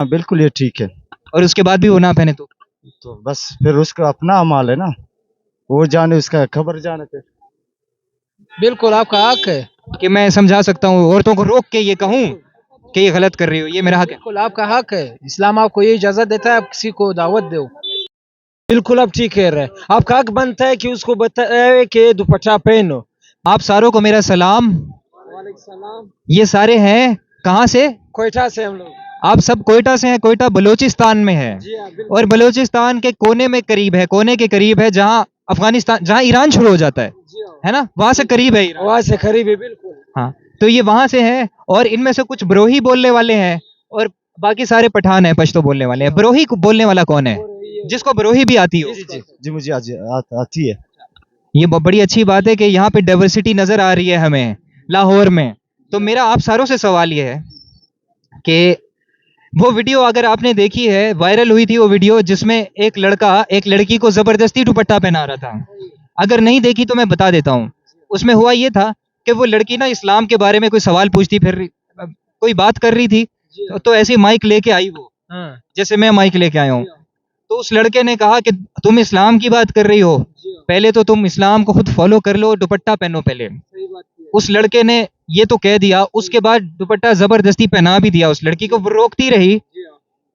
हाँ, बिल्कुल ये ठीक है। और उसके बाद भी वो ना पहने तो बस फिर उसका अपना अमाल है ना, वो जाने, उसका खबर जाने पे। बिल्कुल आपका हक है, कि मैं समझा सकता हूँ औरतों को रोक के ये कहूँ कि ये गलत कर रही हो, ये मेरा हक है। बिल्कुल आपका हक है। इस्लाम आपको ये इजाजत देता है आप किसी को दावत दो। बिल्कुल आप ठीक कह रहे हैं। आपका हक बनता है कि उसको बताए कि दुपट्टा पहनो। आप सारों को मेरा सलाम। ये सारे हैं कहाँ से? कोयटा से हम लोग। आप सब कोयटा से हैं। कोयटा बलूचिस्तान में है जी हाँ, बिल्कुल। और बलूचिस्तान के कोने में करीब है, कोने के करीब है जहाँ अफगानिस्तान, जहाँ ईरान शुरू हो जाता जी हाँ, है ना, वहां से करीब है ईरान। वहाँ से करीब है बिल्कुल। हाँ, तो ये वहां से है और इनमें से कुछ बरोही बोलने वाले हैं और बाकी सारे पठान हैं, पश्तो बोलने वाले हैं। बरोही को बोलने वाला कौन है? जिसको बरोही भी आती हो। जी मुझे आती है। ये बड़ी अच्छी बात है कि यहाँ पे डाइवर्सिटी नजर आ रही है हमें लाहौर में। तो मेरा आप सारों से सवाल ये है कि वो वीडियो अगर आपने देखी है, वायरल हुई थी वो वीडियो जिसमें एक लड़का एक लड़की को जबरदस्ती दुपट्टा पहना रहा था। अगर नहीं देखी तो मैं बता देता हूँ। उसमें हुआ ये था कि वो लड़की ना इस्लाम के बारे में कोई सवाल पूछती फिर कोई बात कर रही थी, तो ऐसे माइक लेके आई वो, जैसे मैं माइक लेके आया हूँ। तो उस लड़के ने कहा कि तुम इस्लाम की बात कर रही हो, पहले तो तुम इस्लाम को खुद फॉलो कर लो, दुपट्टा पहनो पहले। उस लड़के ने ये तो कह दिया, उसके बाद दुपट्टा जबरदस्ती पहना भी दिया उस लड़की को। वो रोकती रही,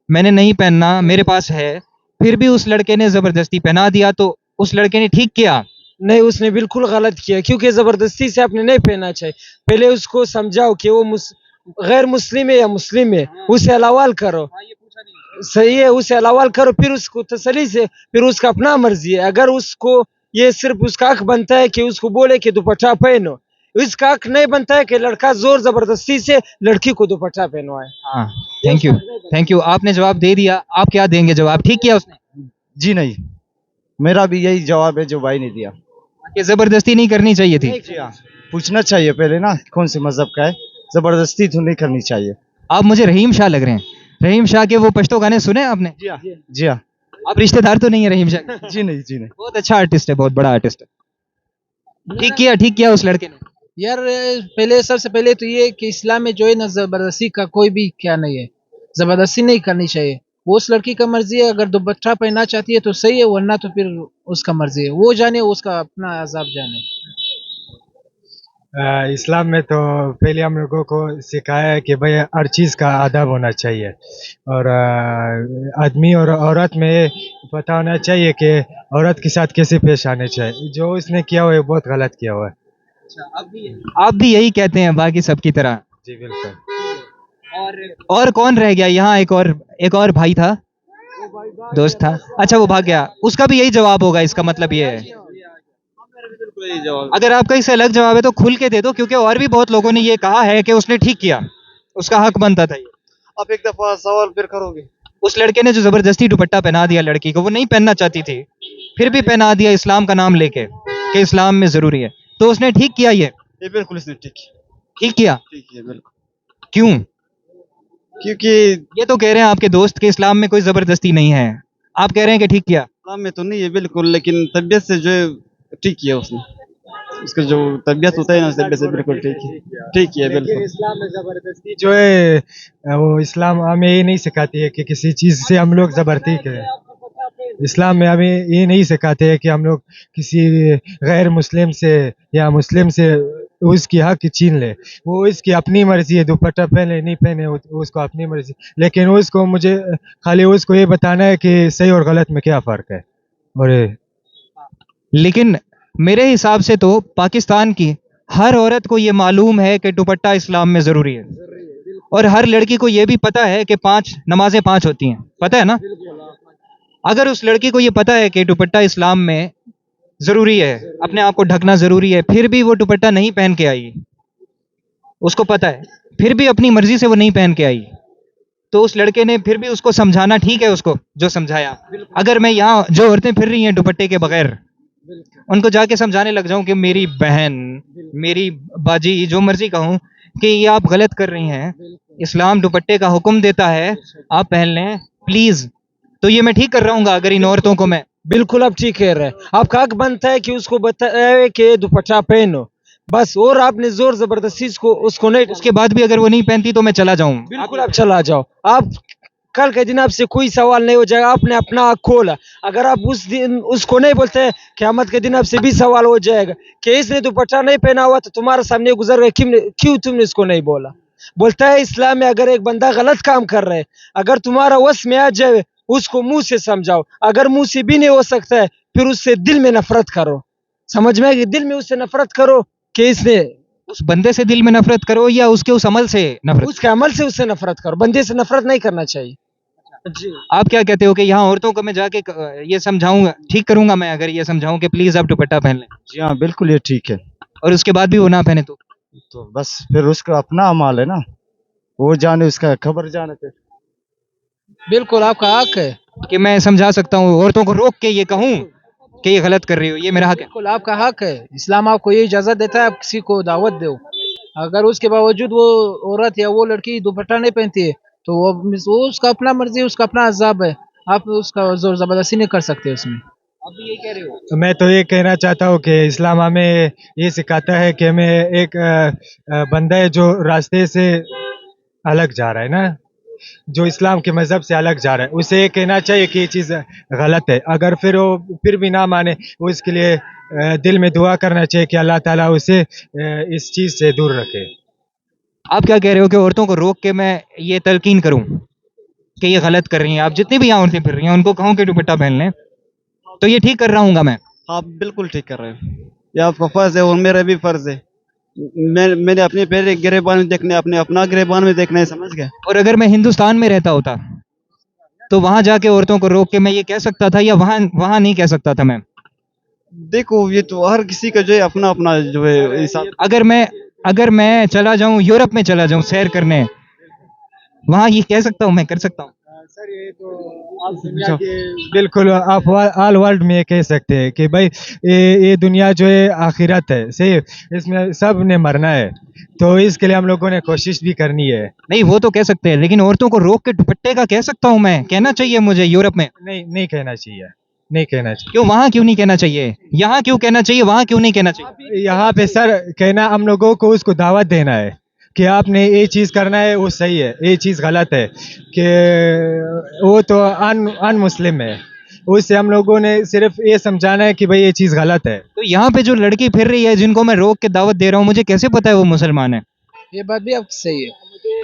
मैंने नहीं पहनना, मेरे पास है, फिर भी उस लड़के ने जबरदस्ती पहना दिया। तो उस लड़के ने ठीक किया? नहीं, उसने बिल्कुल गलत किया, क्योंकि जबरदस्ती से आपने नहीं पहनना चाहिए। पहले उसको समझाओ कि वो गैर मुस्लिम है या मुस्लिम है, उसे अलावाल करो। सही है, उसे अलावाल करो, फिर उसको तसल्ली से, फिर उसका अपना मर्जी है। अगर उसको ये सिर्फ उसका हक बनता है कि उसको बोले कि दुपट्टा पहनो, इसका हक नहीं बनता है कि लड़का जोर जबरदस्ती से लड़की को दुपट्टा पहनवाए। हाँ, थैंक यू, थैंक यू, आपने जवाब दे दिया। आप क्या देंगे जवाब? ठीक किया उसने? जी नहीं, मेरा भी यही जवाब है जो भाई ने दिया कि जबरदस्ती नहीं करनी चाहिए थी। जी हाँ, पूछना चाहिए पहले ना कौन से मजहब का है, जबरदस्ती तो नहीं करनी चाहिए। आप मुझे रहीम शाह लग रहे हैं। रहीम शाह के वो पश्तो गाने सुने आपने? जी हाँ, जी हाँ। आप रिश्तेदार तो नहीं है रहीम शाह के? जी नहीं, जी नहीं। बहुत अच्छा आर्टिस्ट है, बहुत बड़ा आर्टिस्ट है। ठीक किया उस लड़के ने। यार पहले सबसे पहले तो ये कि इस्लाम में जो है ना, जबरदस्ती का कोई भी क्या नहीं है, जबरदस्ती नहीं करनी चाहिए। वो उस लड़की का मर्जी है, अगर दुपट्टा पहनना चाहती है तो सही है, वरना तो फिर उसका मर्जी है, वो जाने, उसका अपना अजाब जाने। इस्लाम में तो पहले हम लोगों को सिखाया है कि भाई हर चीज़ का अदब होना चाहिए, और आदमी और औरत में पता होना चाहिए कि औरत के साथ कैसे पेश आने चाहिए। जो उसने किया हुआ है बहुत गलत किया हुआ है। आप भी यही कहते हैं बाकी सबकी तरह? जी बिल्कुल। और कौन रह गया यहाँ? एक और भाई था, दोस्त था। अच्छा, वो भाग गया। उसका भी यही जवाब होगा, इसका मतलब ये है। अगर आपका इससे अलग जवाब है तो खुल के दे दो, क्योंकि और भी बहुत लोगों ने ये कहा है कि उसने ठीक किया, उसका हक बनता था ये। आप एक दफा सवाल फिर करोगे? उस लड़के ने जो जबरदस्ती दुपट्टा पहना दिया लड़की को, वो नहीं पहनना चाहती थी, फिर भी पहना दिया इस्लाम का नाम लेके कि इस्लाम में जरूरी है, तो उसने ठीक किया ये? बिल्कुल इसने ठीक ठीक किया। बिल्कुल। क्यों? क्योंकि ये तो कह रहे हैं आपके दोस्त के इस्लाम में कोई जबरदस्ती नहीं है, आप कह रहे हैं कि ठीक किया। इस्लाम में तो नहीं है बिल्कुल, लेकिन तबीयत से जो है ठीक किया उसने। उसका जो तबीयत होता है ना, उस तबीयत से बिल्कुल ठीक किया बिल्कुल। इस्लाम में जबरदस्ती जो है, वो इस्लाम हमें ये नहीं सिखाती है कि किसी चीज़ से हम लोग जबरदस्ती करें। इस्लाम में हमें ये नहीं सिखाते हैं कि हम लोग किसी गैर मुस्लिम से या मुस्लिम से उसकी हक छीन ले। वो इसकी अपनी मर्जी है, दुपट्टा पहने नहीं पहने उसको अपनी मर्जी, लेकिन उसको मुझे खाली उसको ये बताना है कि सही और गलत में क्या फ़र्क है। और लेकिन मेरे हिसाब से तो पाकिस्तान की हर औरत को ये मालूम है कि दुपट्टा इस्लाम में जरूरी है, और हर लड़की को ये भी पता है कि नमाजें 5 होती हैं, पता है ना? अगर उस लड़की को ये पता है कि दुपट्टा इस्लाम में जरूरी है, अपने आप को ढकना जरूरी है, फिर भी वो दुपट्टा नहीं पहन के आई, उसको पता है, फिर भी अपनी मर्जी से वो नहीं पहन के आई, तो उस लड़के ने फिर भी उसको समझाना ठीक है, उसको जो समझाया। अगर मैं यहाँ जो औरतें फिर रही हैं दुपट्टे के बगैर, उनको जाके समझाने लग जाऊं कि मेरी बहन, मेरी बाजी, जो मर्जी कहूं कि ये आप गलत कर रही हैं, इस्लाम दुपट्टे का हुक्म देता है, आप पहन लें प्लीज, तो ये मैं ठीक कर रहा हूँ अगर इन औरतों को मैं? बिल्कुल आप ठीक कह रहे हैं। आपका हक बनता है कि उसको बताए कि दुपट्टा पहनो, बस। और आपने जोर जबरदस्ती उसको नहीं। उसके बाद भी अगर वो नहीं पहनती तो मैं चला जाऊं? बिल्कुल आप चला जाओ, आप कल के दिन आपसे कोई सवाल नहीं हो जाएगा, आपने अपना आँख खोला। अगर आप उस दिन उसको नहीं बोलते हैं, क़यामत के दिन आपसे भी सवाल हो जाएगा कि इसने दुपट्टा नहीं पहना हुआ तो तुम्हारे सामने गुजर गया, क्यों तुमने इसको नहीं बोला। बोलता है इस्लाम में अगर एक बंदा गलत काम कर रहा है, अगर तुम्हारा वश में आ जाए उसको मुंह से समझाओ, अगर मुंह से भी नहीं हो सकता है फिर उससे दिल में नफरत करो। समझ में आएगी, दिल में उससे नफरत करो कि इसने, उस बंदे से दिल में नफरत करो या उसके उस अमल से नफरत? उसके अमल से उससे नफरत करो, बंदे से नफरत नहीं करना चाहिए। जी आप क्या कहते हो कि यहाँ औरतों को मैं जाके ये समझाऊंगा, ठीक करूंगा मैं अगर ये समझाऊं कि प्लीज आप दुपट्टा पहन लें, जी हाँ बिल्कुल ये ठीक है। और उसके बाद भी वो ना पहने तो बस फिर उसका अपना अमाल है ना, वो जाने, उसका खबर जाने पे। बिल्कुल आपका हक है, कि मैं समझा सकता हूँ औरतों को रोक के ये कहूँ कि ये गलत कर रही हो, ये मेरा हक है? बिल्कुल आपका हक है। इस्लाम आपको ये इजाजत देता है आप किसी को दावत दो, अगर उसके बावजूद वो औरत या वो लड़की दुपट्टा नहीं पहनती है तो वो उसका अपना मर्जी, उसका अपना अजाब है, आप उसका जोर जबरदस्ती नहीं कर सकते उसमें। तो मैं तो ये कहना चाहता हूँ कि इस्लाम हमें ये सिखाता है कि हमें एक बंदा है जो रास्ते से अलग जा रहा है ना, जो इस्लाम के मज़हब से अलग जा रहा है, उसे ये कहना चाहिए कि ये चीज़ गलत है। अगर फिर वो फिर भी ना माने, वो इसके लिए दिल में दुआ करना चाहिए कि अल्लाह ताला उसे इस चीज़ से दूर रखे। आप क्या कह रहे हो कि औरतों को रोक के मैं ये तलकीन करूं कि ये गलत कर रही हैं? आप जितनी भी यहाँ औरतें फिर रही हैं उनको कहूँ कि दुपट्टा पहन लें, तो ये ठीक कर रहा हूँ मैं? आप बिल्कुल ठीक कर रहे हो, ये आपका फर्ज है और मेरा भी फर्ज है। मैंने अपने पहले गिरेबान में देखना है, अपने अपना गिरेबान में देखना है, समझ गए। और अगर मैं हिंदुस्तान में रहता होता तो वहां जाके औरतों को रोक के मैं ये कह सकता था या वहां वहां नहीं कह सकता था मैं? देखो ये तो हर किसी का जो है अपना अपना जो है हिसाब। अगर मैं चला जाऊं, यूरोप में चला जाऊं सैर करने, वहां ये कह सकता हूँ, मैं कर सकता हूँ? सर ये तो आप दुनिया के बिल्कुल आप ऑल वर्ल्ड में ये कह सकते हैं कि भाई ये दुनिया जो है आखिरत है, सही है, इसमें सब ने मरना है, तो इसके लिए हम लोगों ने कोशिश भी करनी है। नहीं वो तो कह सकते हैं, लेकिन औरतों को रोक के दुपट्टे का कह सकता हूँ मैं? कहना चाहिए मुझे यूरोप में? नहीं कहना चाहिए, नहीं कहना चाहिए। क्यों? वहां क्यों नहीं कहना चाहिए? यहाँ क्यों कहना चाहिए, वहां क्यों नहीं कहना चाहिए? यहाँ पे सर कहना, हम लोगों को उसको दावत देना है कि आपने ये चीज़ करना है, वो सही है, ये चीज़ गलत है, कि वो तो अन मुस्लिम है, उससे हम लोगों ने सिर्फ ये समझाना है कि भाई ये चीज़ गलत है। तो यहाँ पे जो लड़की फिर रही है जिनको मैं रोक के दावत दे रहा हूँ, मुझे कैसे पता है वो मुसलमान है? ये बात भी आपकी सही है।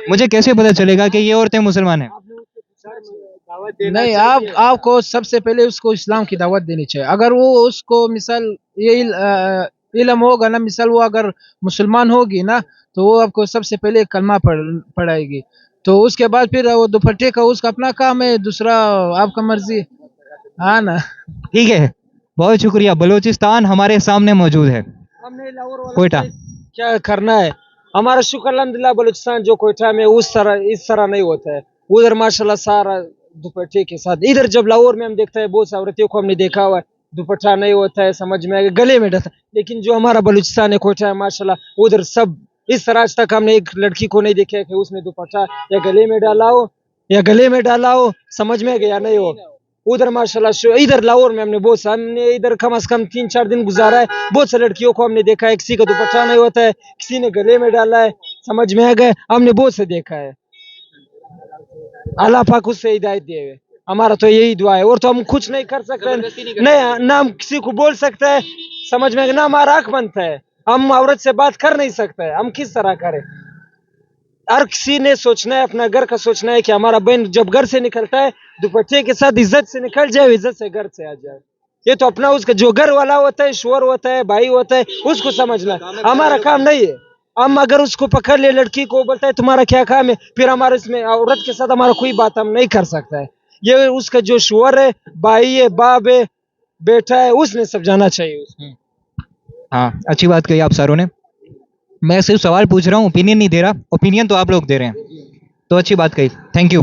मुझे कैसे पता चलेगा कि ये औरतें मुसलमान है? नहीं, आपको सबसे पहले उसको इस्लाम की दावत देनी चाहिए। अगर वो उसको मिसाल ये इल्म होगा ना, मिसाल वो अगर मुसलमान होगी ना तो वो आपको सबसे पहले कलमा पढ़ाएगी, तो उसके बाद फिर वो दुपट्टे का उसका अपना काम है, दूसरा आपका मर्जी। हाँ ना, ठीक है, बहुत शुक्रिया। बलूचिस्तान हमारे सामने मौजूद है, हमने लाहौर वालों कोयटा। से क्या करना है, हमारा शुक्र अल्हम्दुलिल्लाह बलूचिस्तान जो कोयटा में इस तरह नहीं होता है। उधर माशाल्लाह सारा दुपट्टे के साथ, इधर जब लाहौर में हम देखते हैं बहुत सी औरतों को हमने देखा हुआ है दुपट्टा नहीं होता है, समझ में आएगा गले में डलता, लेकिन जो हमारा बलूचिस्तान है कोयटा है माशाल्लाह उधर सब इस तरह आज तक हमने एक लड़की को नहीं देखा कि उसने दुपट्टा या गले में डाला हो, समझ में गया नहीं हो। उधर माशाल्लाह इधर लाहौर में हमने इधर कम से कम 3-4 दिन गुजारा है, बहुत से लड़कियों को हमने देखा है किसी का दुपट्टा नहीं होता है, किसी ने गले में डाला है, समझ में आ गए, हमने बहुत से देखा है। अल्लाह पाक उससे हिदायत दे, हमारा तो यही दुआ है, और तो हम कुछ नहीं कर सकते, नहीं ना हम किसी को बोल सकते हैं, समझ में ना हमारा हक बनता है, हम औरत से बात कर नहीं सकते, हम किस तरह करें। हर किसी ने सोचना है, अपना घर का सोचना है कि हमारा बहन जब घर से निकलता है दुपट्टे के साथ इज्जत से निकल जाए, इज्जत से घर से आ जाए। ये तो अपना उसका जो घर वाला होता है, शोहर होता है, भाई होता है, उसको समझना हमारा काम नहीं है। हम अगर उसको पकड़ ले लड़की को, बोलता है तुम्हारा क्या काम है, फिर हमारे इसमें औरत के साथ हमारा कोई बात हम नहीं कर सकता है। ये उसका जो शोहर है, भाई है, बाप है, बेटा है, उसने समझाना चाहिए उसको। हाँ, अच्छी बात कही आप सारों ने। मैं सिर्फ सवाल पूछ रहा हूँ, ओपिनियन नहीं दे रहा। ओपिनियन तो आप लोग दे रहे हैं, तो अच्छी बात कही, थैंक यू।